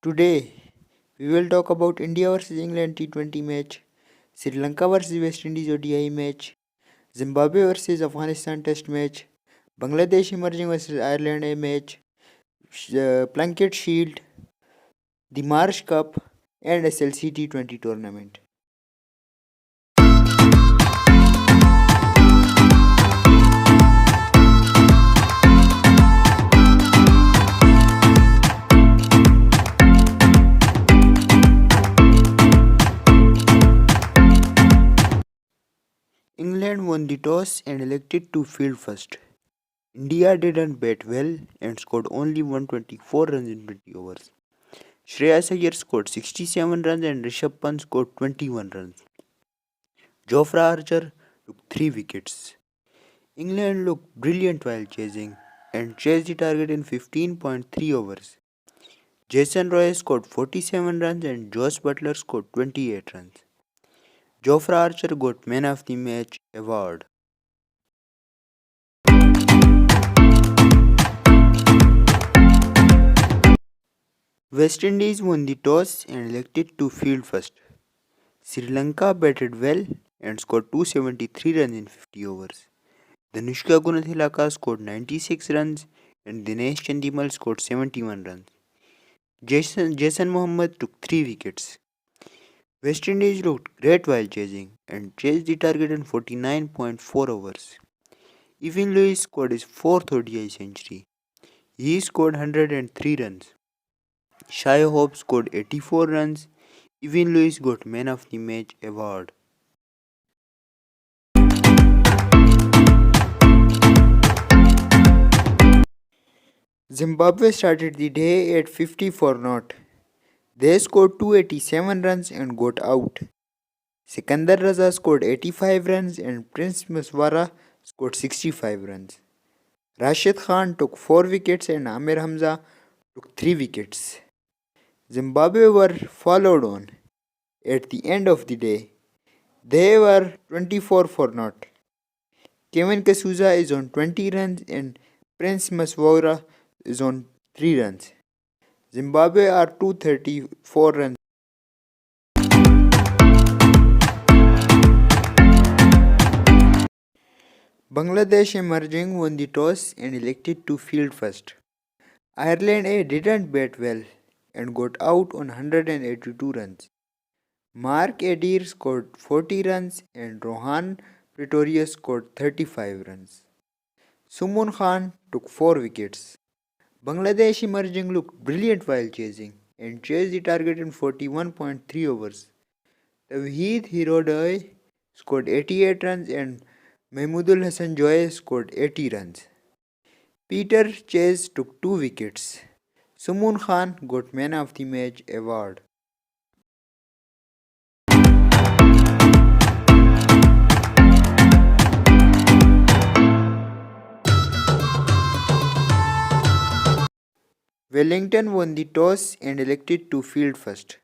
Today, we will talk about India vs England T20 match, Sri Lanka vs West Indies ODI match, Zimbabwe vs Afghanistan Test match, Bangladesh emerging vs Ireland A match, Plunkett Shield, the Marsh Cup, and SLC T20 tournament. England won the toss and elected to field first. India didn't bat well and scored only 124 runs in 20 overs. Shreyas Iyer scored 67 runs and Rishabh Pant scored 21 runs. Jofra Archer took 3 wickets. England looked brilliant while chasing and chased the target in 15.3 overs. Jason Roy scored 47 runs and Josh Butler scored 28 runs. Jofra Archer got Man of the Match award. West Indies won the toss and elected to field first. Sri Lanka batted well and scored 273 runs in 50 overs. Danushka Gunathilaka scored 96 runs and Dinesh Chandimal scored 71 runs. Jason Mohammed took 3 wickets. West Indies looked great while chasing and chased the target in 49.4 overs. Evan Lewis scored his 4th ODI century. He scored 103 runs. Shai Hope scored 84 runs. Evan Lewis got Man of the Match award. Zimbabwe started the day at 50 for naught. They scored 287 runs and got out. Sikandar Raza scored 85 runs and Prince Muswara scored 65 runs. Rashid Khan took 4 wickets and Amir Hamza took 3 wickets. Zimbabwe were followed on. At the end of the day, they were 24 for naught. Kevin Kasuza is on 20 runs and Prince Muswara is on 3 runs. Zimbabwe are 234 runs. Bangladesh emerging won the toss and elected to field first. Ireland A didn't bat well and got out on 182 runs. Mark Adair scored 40 runs and Rohan Pretorius scored 35 runs. Suman Khan took 4 wickets. Bangladesh emerging looked brilliant while chasing and chased the target in 41.3 overs. Tawheed Hirodoy scored 88 runs and Mahmudul Hassan Joy scored 80 runs. Peter Chase took 2 wickets. Suman Khan got Man of the Match award. Wellington won the toss and elected to field first.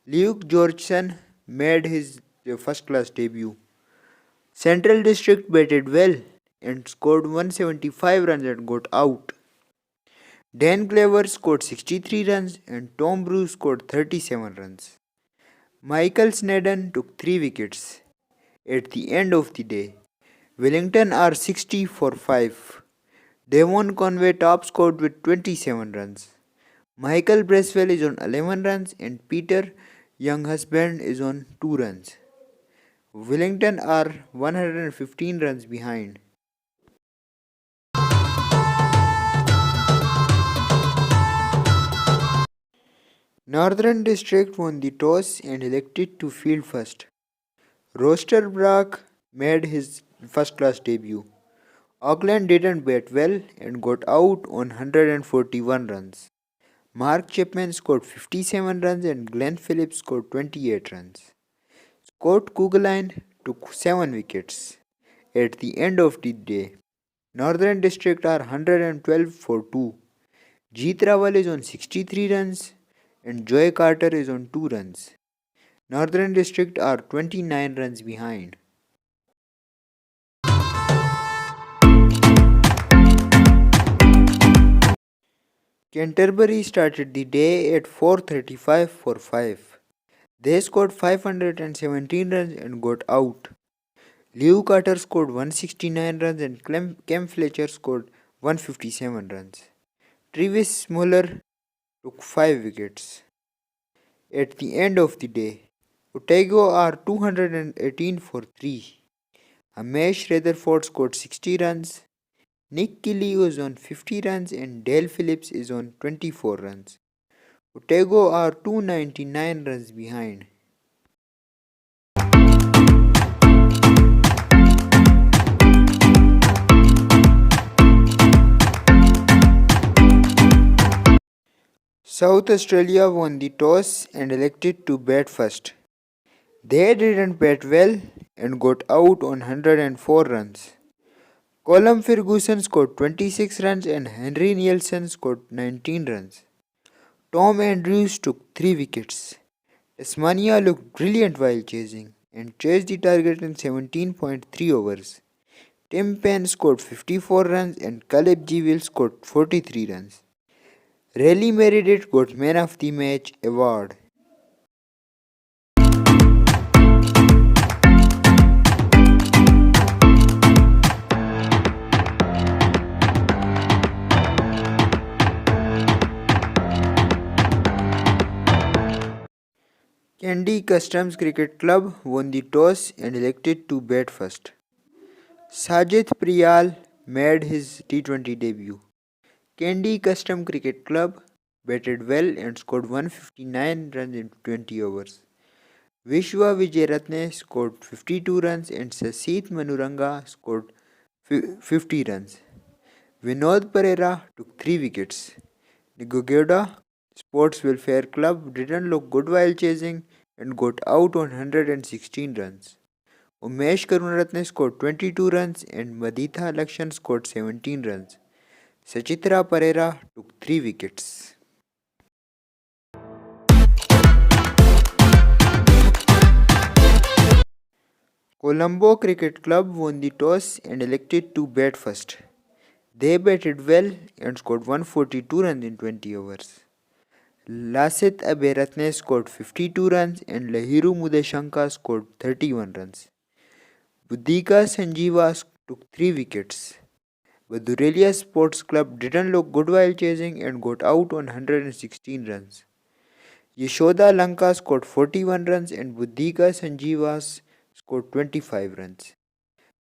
Luke Georgeson made his first-class debut. Central District batted well and scored 175 runs and got out. Dan Clever scored 63 runs and Tom Bruce scored 37 runs. Michael Snedden took 3 wickets. At the end of the day, Wellington are 60 for 5. Devon Conway top scored with 27 runs. Michael Bracewell is on 11 runs and Peter Younghusband is on 2 runs. Wellington are 115 runs behind. Northern District won the toss and elected to field first. Roster Brock made his first-class debut. Auckland didn't bat well and got out on 141 runs. Mark Chapman scored 57 runs and Glenn Phillips scored 28 runs. Scott Kuggelein took 7 wickets. At the end of the day, Northern District are 112 for 2. Jeet Rawal is on 63 runs and Joy Carter is on 2 runs. Northern District are 29 runs behind. Canterbury started the day at 4:35 for 5. They scored 517 runs and got out. Leo Carter scored 169 runs and Cam Fletcher scored 157 runs. Travis Smoller took 5 wickets. At the end of the day, Otago are 218 for 3. Amesh Rutherford scored 60 runs. Nick Kelly was on 50 runs and Dale Phillips is on 24 runs. Otago are 299 runs behind. South Australia won the toss and elected to bat first. They didn't bat well and got out on 104 runs. Colum Ferguson scored 26 runs and Henry Nielsen scored 19 runs. Tom Andrews took 3 wickets. Tasmania looked brilliant while chasing and chased the target in 17.3 overs. Tim Penn scored 54 runs and Caleb Jewell scored 43 runs. Riley Meredith got Man of the Match award. Kandy Customs Cricket Club won the toss and elected to bat first. Sajid Priyal made his T20 debut. Kandy Custom Cricket Club batted well and scored 159 runs in 20 overs. Vishwa Vijayaratne scored 52 runs and Sasit Manuranga scored 50 runs. Vinod Pereira took 3 wickets. Nigogoda Sports Welfare Club didn't look good while chasing and got out on 116 runs. Umesh Karunaratne scored 22 runs and Maditha Lakshan scored 17 runs. Sachitra Pereira took 3 wickets. Colombo Cricket Club won the toss and elected to bat first. They batted well and scored 142 runs in 20 overs. Lasit Aberatne scored 52 runs and Lahiru Mudashanka scored 31 runs. Buddhika Sanjeeva took 3 wickets. Badurelia Sports Club didn't look good while chasing and got out on 116 runs. Yashoda Lanka scored 41 runs and Buddhika Sanjeeva scored 25 runs.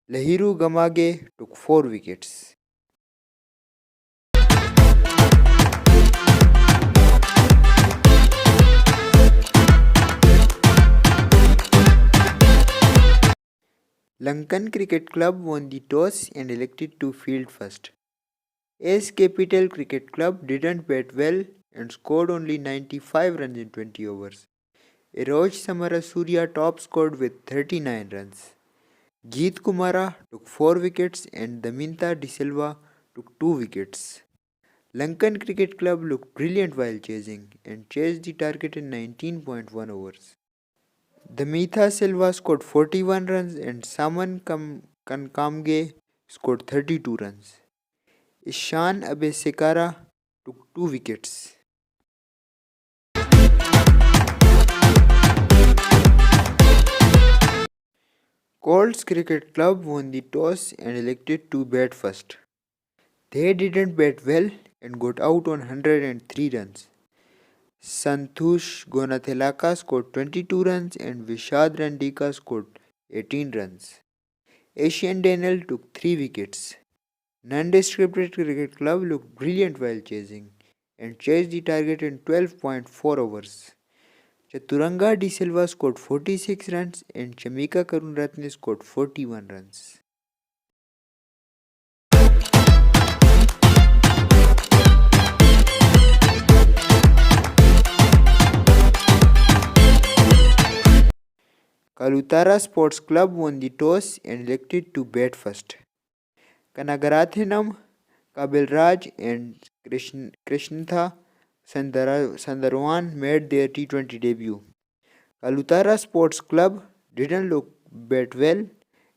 Lahiru Gamage took 4 wickets. Lankan Cricket Club won the toss and elected to field first. Ace Capital Cricket Club didn't bat well and scored only 95 runs in 20 overs. Eroj Samarasuria top scored with 39 runs. Jeet Kumara took 4 wickets and Daminta De Silva took 2 wickets. Lankan Cricket Club looked brilliant while chasing and chased the target in 19.1 overs. Damitha Silva scored 41 runs and Saman Kankamge scored 32 runs. Ishan Abesekara took 2 wickets. Colts Cricket Club won the toss and elected to bat first. They didn't bat well and got out on 103 runs. Santhosh Gonathelaka scored 22 runs and Vishad Randika scored 18 runs. Asian Daniel took 3 wickets. Nondescript Cricket Club looked brilliant while chasing and chased the target in 12.4 overs. Chaturanga De Silva scored 46 runs and Shamika Karunaratne scored 41 runs. Kalutara Sports Club won the toss and elected to bat first. Kanagarathinam, Kabilraj and Krishnatha Sundarwan made their T20 debut. Kalutara Sports Club didn't look bat well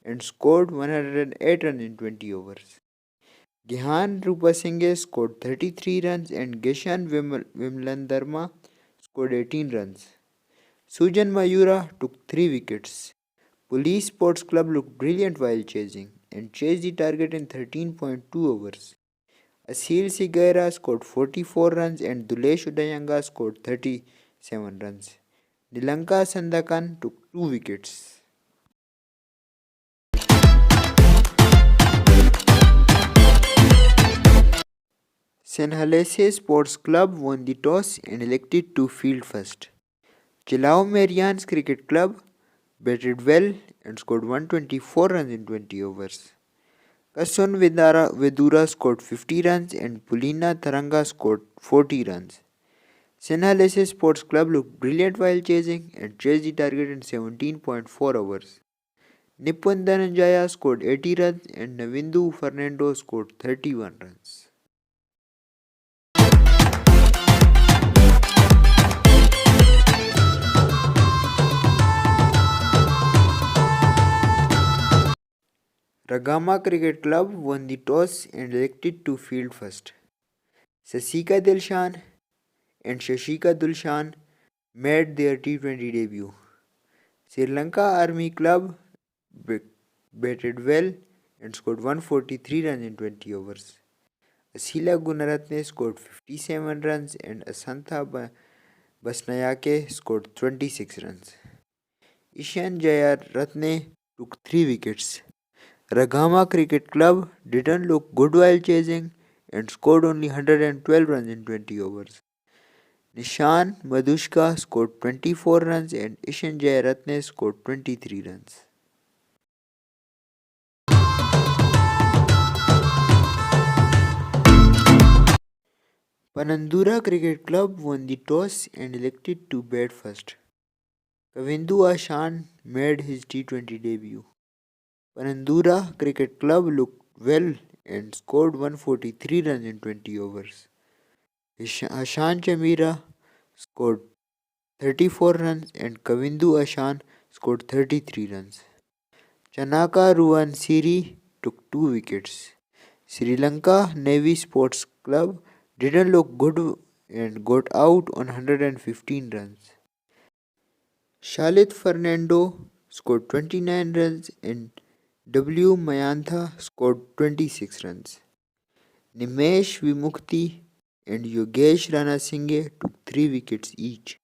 and scored 108 runs in 20 overs. Gihan Rupasinghe scored 33 runs and Geshan Vimlandarma scored 18 runs. Sujan Mayura took 3 wickets. Police Sports Club looked brilliant while chasing and chased the target in 13.2 overs. Asil Sigera scored 44 runs and Dulesh Udayanga scored 37 runs. Lanka Sandakan took 2 wickets. Senhalese Sports Club won the toss and elected to field first. Chilao Marians Cricket Club batted well and scored 124 runs in 20 overs. Kasun Vedura scored 50 runs and Pulina Taranga scored 40 runs. Senhalese Sports Club looked brilliant while chasing and chased the target in 17.4 overs. Nippon Dhananjaya scored 80 runs and Navindu Fernando scored 31 runs. Ragama Cricket Club won the toss and elected to field first. Sasika Dilshan and Shashika Dulshan made their T20 debut. Sri Lanka Army Club batted well and scored 143 runs in 20 overs. Asila Gunaratne scored 57 runs and Asantha Basnayake scored 26 runs. Ishan Jaya Ratne took 3 wickets. Ragama Cricket Club didn't look good while chasing and scored only 112 runs in 20 overs. Nishan Madhushka scored 24 runs and Ishan Jayaratne scored 23 runs. Panandura Cricket Club won the toss and elected to bat first. Kavindu Ashan made his T20 debut. Panandura Cricket Club looked well and scored 143 runs in 20 overs. Ashan Chamira scored 34 runs and Kavindu Ashan scored 33 runs. Chanaka Ruwan Siri took 2 wickets. Sri Lanka Navy Sports Club didn't look good and got out on 115 runs. Shalit Fernando scored 29 runs and W. Mayantha scored 26 runs. Nimesh Vimukti and Yogesh Ranasinghe took 3 wickets each.